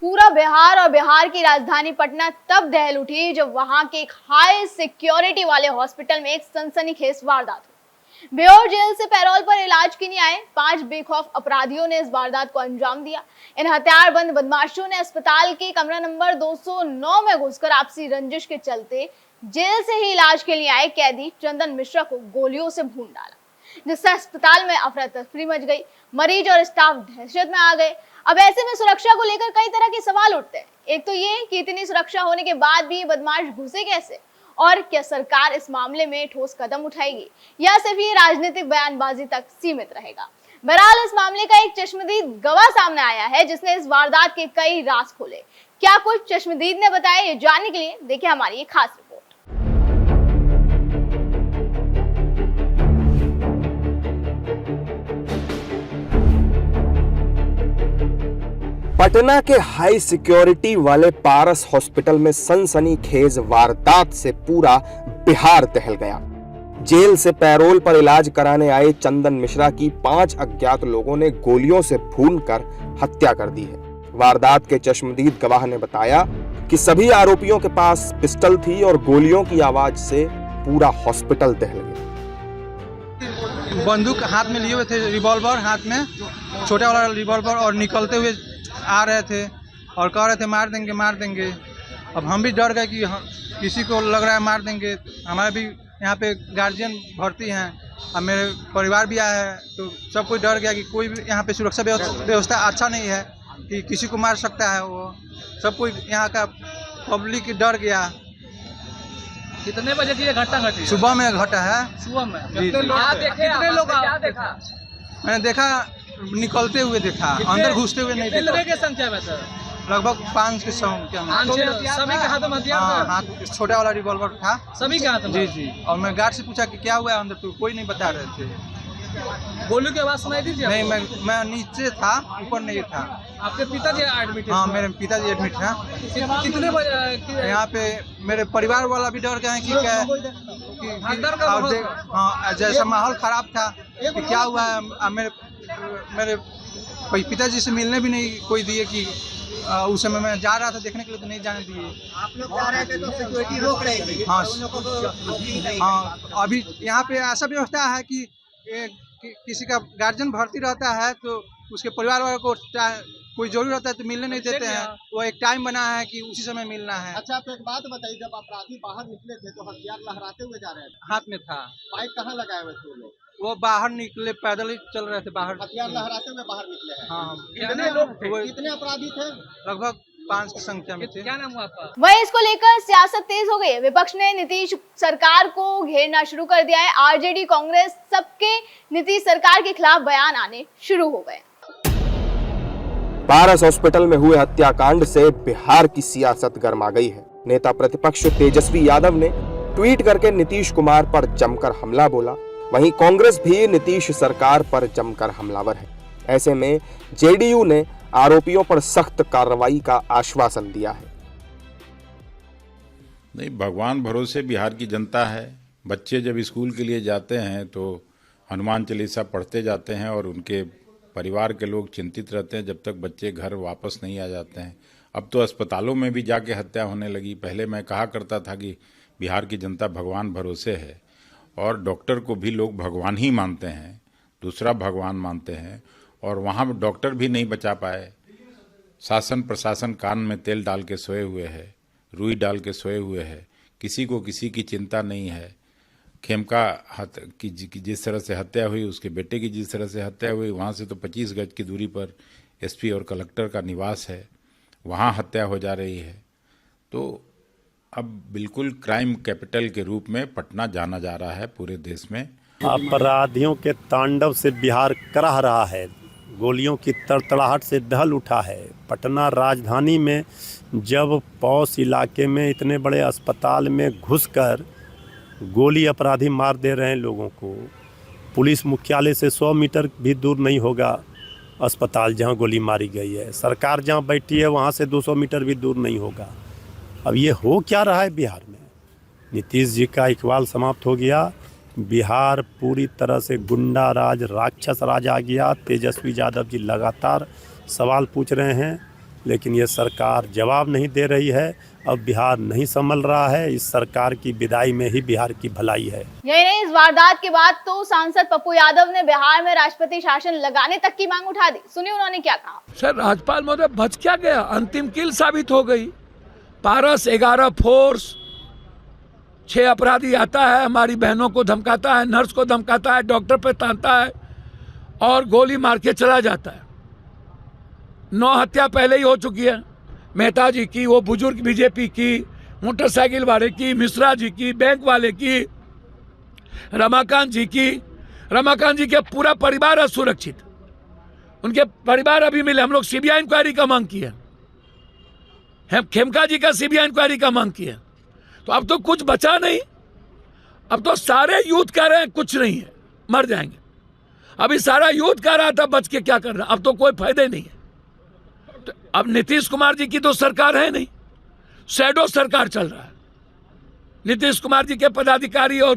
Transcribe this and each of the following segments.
पूरा बिहार और बिहार की राजधानी पटना तब दहल उठी जब वहां के एक हाई सिक्योरिटी वाले हॉस्पिटल में एक सनसनीखेज वारदात हुई। बेओर जेल से पैरोल पर इलाज के लिए आए 5 बेखौफ अपराधियों ने इस वारदात को अंजाम दिया। इन हथियारबंद बदमाशों ने अस्पताल के कमरा नंबर 209 में घुसकर आपसी रंजिश के चलते जेल से ही इलाज के लिए आए कैदी चंदन मिश्रा को गोलियों से भून डाला, जिससे अस्पताल में अफरा तफरी मच गई। मरीज और स्टाफ दहशत में आ गए। अब ऐसे में सुरक्षा को लेकर कई तरह के सवाल उठते हैं। एक तो ये कि इतनी सुरक्षा होने के बाद भी बदमाश घुसे कैसे, और क्या सरकार इस मामले में ठोस कदम उठाएगी या सिर्फ ये राजनीतिक बयानबाजी तक सीमित रहेगा। बहरहाल इस मामले का एक चश्मदीद गवाह सामने आया है जिसने इस वारदात के कई राज खोले। क्या कुछ चश्मदीद ने बताया, ये जानने के लिए देखिए हमारी ये खास रिपोर्ट। पटना के हाई सिक्योरिटी वाले पारस हॉस्पिटल में सनसनीखेज वारदात से पूरा बिहार दहल गया। जेल से पैरोल पर इलाज कराने आए चंदन मिश्रा की 5 अज्ञात लोगों ने गोलियों से भूनकर हत्या कर दी है। वारदात के चश्मदीद गवाह ने बताया कि सभी आरोपियों के पास पिस्टल थी और गोलियों की आवाज से पूरा हॉस्पिटल दहल गया। बंदूक हाथ में लिए हुए थे, रिवॉल्वर हाथ में, छोटा वाला रिवॉल्वर, और निकलते हुए आ रहे थे और कह रहे थे मार देंगे मार देंगे। अब हम भी डर गए कि किसी को लग रहा है मार देंगे। हमारे भी यहाँ पे गार्जियन भर्ती हैं, अब मेरे परिवार भी आया है, तो सब कोई डर गया कि कोई भी यहाँ पे सुरक्षा व्यवस्था अच्छा नहीं है कि किसी को मार सकता है। वो सब कोई यहाँ का पब्लिक डर गया। कितने बजे की घटना घटी? सुबह में घटा है। सुबह में जी, कितने लोग क्या देखा? मैंने देखा, निकलते हुए देखा, अंदर घुसते हुए नहीं देखा। कितने संख्या में सर? लगभग 5 के संख्या में। सभी के हाथों में हथियार था? हाथ छोटा वाला रिवॉल्वर था सभी के हाथ में? जी जी। और मैं गार्ड से पूछा कि क्या हुआ है अंदर, तो कोई नहीं बता रहे थे। गोली की आवाज सुनाई दी थी? नहीं, मैं नीचे था, ऊपर नहीं था। आपके पिताजी एडमिट? हाँ, मेरे पिताजी एडमिट है। कितने बजे? यहाँ पे मेरे परिवार वाला भी डर गए हैं कि क्या, हाँ, जैसा माहौल खराब था कि क्या हुआ है। मेरे पिताजी से मिलने भी नहीं कोई दिए कि उस समय मैं जा रहा था देखने के लिए, तो नहीं जाने दिए। आप लोग जा रहे थे तो सिक्योरिटी रोक रही थी? हाँ, अभी यहाँ पे ऐसा व्यवस्था है कि किसी का गार्जियन भर्ती रहता है तो उसके परिवार वालों को कोई जरूरी रहता है तो मिलने नहीं देते हैं। वो एक टाइम बना है कि उसी समय मिलना है। अच्छा, आप एक बात बताइए, जब अपराधी बाहर निकले थे तो हथियार लहराते हुए जा रहे थे? हाथ में था। बाइक कहाँ लगाए हुए थे वो लोग? वो बाहर निकले, पैदल ही चल रहे थे बाहर। हथियार लहराते हुए बाहर निकले हैं? हाँ। कितने लोग थे? कितने अपराधी थे? लगभग 5 की संख्या में थे। क्या नाम हुआ आपका? वहीं इसको लेकर सियासत तेज हो गई है। विपक्ष ने नीतीश सरकार को घेरना शुरू कर दिया है। आरजेडी, कांग्रेस, सबके नीतीश सरकार के खिलाफ बयान आने शुरू हो गए। पारस हॉस्पिटल में हुए हत्याकांड से बिहार की सियासत गर्मा गई है। नेता प्रतिपक्ष तेजस्वी यादव ने ट्वीट करके नीतीश कुमार पर जमकर हमला बोला। वहीं कांग्रेस भी नीतीश सरकार पर जमकर हमलावर है। ऐसे में जेडीयू ने आरोपियों पर सख्त कार्रवाई का आश्वासन दिया है। नहीं, भगवान भरोसे बिहार की जनता है। बच्चे जब स्कूल के लिए जाते हैं तो हनुमान चालीसा पढ़ते जाते हैं और उनके परिवार के लोग चिंतित रहते हैं जब तक बच्चे घर वापस नहीं आ जाते हैं। अब तो अस्पतालों में भी जाके हत्या होने लगी। पहले मैं कहा करता था कि बिहार की जनता भगवान भरोसे है और डॉक्टर को भी लोग भगवान ही मानते हैं, दूसरा भगवान मानते हैं, और वहाँ डॉक्टर भी नहीं बचा पाए। शासन प्रशासन कान में तेल डाल के सोए हुए है, रुई डाल के सोए हुए है। किसी को किसी की चिंता नहीं है। खेमका की जिस तरह से हत्या हुई, उसके बेटे की जिस तरह से हत्या हुई, वहाँ से तो 25 गज की दूरी पर एसपी और कलेक्टर का निवास है, वहाँ हत्या हो जा रही है। तो अब बिल्कुल क्राइम कैपिटल के रूप में पटना जाना जा रहा है पूरे देश में। अपराधियों के तांडव से बिहार कराह रहा है। गोलियों की तड़तड़ाहट से दहल उठा है। पटना राजधानी में जब पौष इलाके में इतने बड़े अस्पताल में घुसकर गोली अपराधी मार दे रहे हैं लोगों को, पुलिस मुख्यालय से 100 मीटर भी दूर नहीं होगा अस्पताल जहां गोली मारी गई है। सरकार जहां बैठी है वहां से 200 मीटर भी दूर नहीं होगा। अब ये हो क्या रहा है बिहार में? नीतीश जी का इकबाल समाप्त हो गया। बिहार पूरी तरह से गुंडा राज, राक्षस राज आ गया। तेजस्वी यादव जी लगातार सवाल पूछ रहे हैं लेकिन ये सरकार जवाब नहीं दे रही है। अब बिहार नहीं संभल रहा है। इस सरकार की विदाई में ही बिहार की भलाई है। यही नहीं, इस वारदात के बाद तो सांसद पप्पू यादव ने बिहार में राष्ट्रपति शासन लगाने तक की मांग उठा दी। सुनिए उन्होंने क्या कहा। सर, राज्यपाल महोदय बच क्या गया, अंतिम किल साबित हो गई। पारस 11 फोर्स 6 अपराधी आता है, हमारी बहनों को धमकाता है, नर्स को धमकाता है, डॉक्टर पे तानता है और गोली मार के चला जाता है। 9 हत्या पहले ही हो चुकी है, मेहता जी की, वो बुजुर्ग बीजेपी की, मोटरसाइकिल वाले की, मिश्रा जी की, बैंक वाले की, रमाकांत जी की। रमाकांत जी के पूरा परिवार असुरक्षित, उनके परिवार अभी मिले। हम लोग सीबीआई इंक्वायरी का मांग किया, खेमका जी का सीबीआई इंक्वायरी का मांग किया। तो अब तो कुछ बचा नहीं, अब तो सारे यूथ कह रहे हैं कुछ नहीं है, मर जाएंगे। अभी सारा यूथ कह रहा था बच के क्या करना, अब तो कोई फायदे नहीं है। तो अब नीतीश कुमार जी की तो सरकार है नहीं, शैडो सरकार चल रहा है। नीतीश कुमार जी के पदाधिकारी और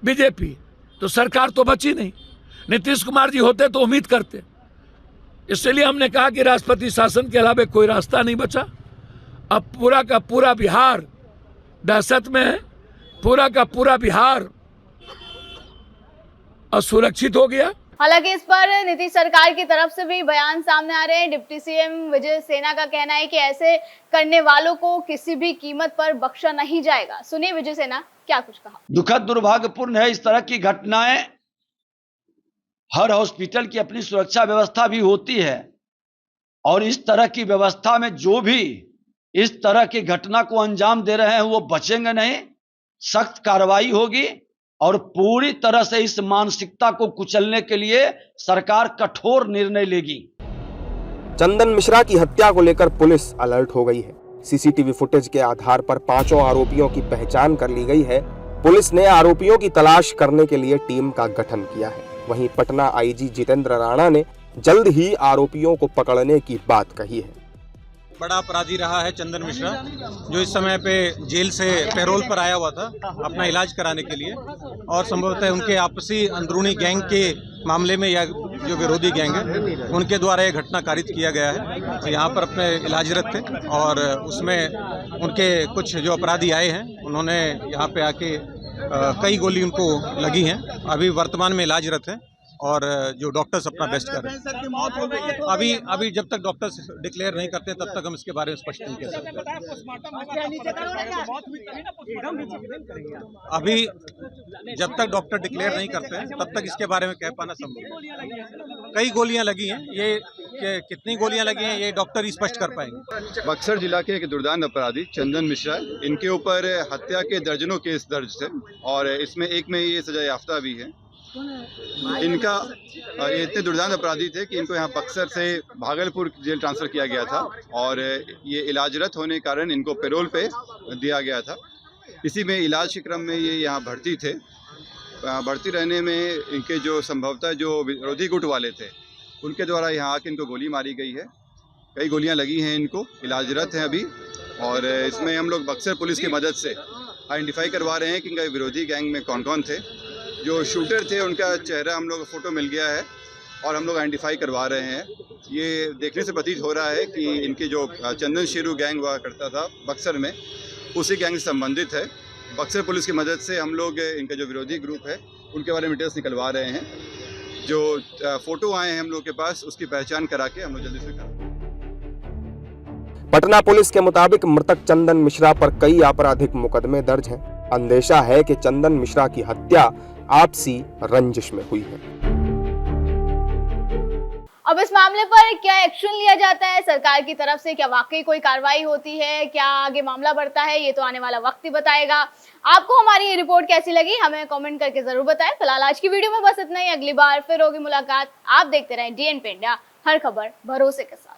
बीजेपी, तो सरकार तो बची नहीं। नीतीश कुमार जी होते तो उम्मीद करते। इसलिए हमने कहा कि राष्ट्रपति शासन के अलावा कोई रास्ता नहीं बचा। अब पूरा का पूरा बिहार दहशत में है, पूरा का पूरा बिहार असुरक्षित हो गया। हालांकि इस पर नीतीश सरकार की तरफ से भी बयान सामने आ रहे हैं। डिप्टी सीएम विजय सेना का कहना है कि ऐसे करने वालों को किसी भी कीमत पर बख्शा नहीं जाएगा। सुनिए विजय सेना क्या कुछ कहा। दुखद दुर्भाग्यपूर्ण है, इस तरह की घटनाएं हर हॉस्पिटल की अपनी सुरक्षा व्यवस्था भी होती है और इस तरह की व्यवस्था में जो भी इस तरह की घटना को अंजाम दे रहे हैं वो बचेंगे नहीं। सख्त कार्रवाई होगी और पूरी तरह से इस मानसिकता को कुचलने के लिए सरकार कठोर निर्णय लेगी। चंदन मिश्रा की हत्या को लेकर पुलिस अलर्ट हो गई है। सीसीटीवी फुटेज के आधार पर 5 आरोपियों की पहचान कर ली गई है। पुलिस ने आरोपियों की तलाश करने के लिए टीम का गठन किया है। वहीं पटना आईजी जितेंद्र राणा ने जल्द ही आरोपियों को पकड़ने की बात कही है। बड़ा अपराधी रहा है चंदन मिश्रा, जो इस समय पे जेल से पैरोल पर आया हुआ था अपना इलाज कराने के लिए, और संभवतः उनके आपसी अंदरूनी गैंग के मामले में या जो विरोधी गैंग है उनके द्वारा ये घटना कारित किया गया है। तो यहाँ पर अपने इलाजरत थे और उसमें उनके कुछ जो अपराधी आए हैं उन्होंने यहाँ पे आके कई गोली उनको लगी हैं। अभी वर्तमान में इलाजरत है और जो डॉक्टर्स अपना बेस्ट कर रहे हैं। अभी जब तक डॉक्टर्स डिक्लेयर नहीं करते तब तक हम इसके बारे में स्पष्ट नहीं कह सकते। अभी जब तक डॉक्टर डिक्लेयर नहीं करते हैं तब तक इसके बारे में कह पाना संभव नहीं। कई गोलियां लगी हैं, ये कितनी गोलियां लगी हैं ये डॉक्टर ही स्पष्ट कर पाएंगे। बक्सर जिला के एक दुर्दांत अपराधी चंदन मिश्रा, इनके ऊपर हत्या के दर्जनों केस दर्ज थे और इसमें एक में ये सजा याफ्ता भी है। इनका ये इतने दुर्दांत अपराधी थे कि इनको यहाँ बक्सर से भागलपुर जेल ट्रांसफ़र किया गया था और ये इलाजरत होने के कारण इनको पैरोल पे दिया गया था। इसी में इलाज के क्रम में ये यहाँ भर्ती थे। भर्ती रहने में इनके जो संभवतः जो विरोधी गुट वाले थे उनके द्वारा यहाँ आके इनको गोली मारी गई है। कई गोलियाँ लगी हैं, इनको इलाजरत हैं अभी। और इसमें हम लोग बक्सर पुलिस की मदद से आइडेंटिफाई करवा रहे हैं कि इनका विरोधी गैंग में कौन कौन थे। जो शूटर थे उनका चेहरा हम लोग को फ़ोटो मिल गया है और हम लोग आइडेंटिफाई करवा रहे हैं। ये देखने से प्रतीत हो रहा है कि इनकी जो चंदन शेरू गैंग हुआ करता था बक्सर में, उसी गैंग से संबंधित है। बक्सर पुलिस की मदद से हम लोग इनका जो विरोधी ग्रुप है उनके बारे में डिटेल्स निकलवा रहे हैं। जो फ़ोटो आए हैं हम लोग के पास उसकी पहचान करा के हम लोग जल्दी से करें। पटना पुलिस के मुताबिक मृतक चंदन मिश्रा पर कई आपराधिक मुकदमे दर्ज हैं। अंदेशा है कि चंदन मिश्रा की हत्या आपसी रंजिश में हुई है। अब इस मामले पर क्या एक्शन लिया जाता है सरकार की तरफ से, क्या वाकई कोई कार्रवाई होती है, क्या आगे मामला बढ़ता है, ये तो आने वाला वक्त ही बताएगा। आपको हमारी ये रिपोर्ट कैसी लगी हमें कमेंट करके जरूर बताएं। फिलहाल आज की वीडियो में बस इतना ही। अगली बार फिर होगी मुलाकात। आप देखते रहें DNP इंडिया, हर खबर भरोसे के साथ।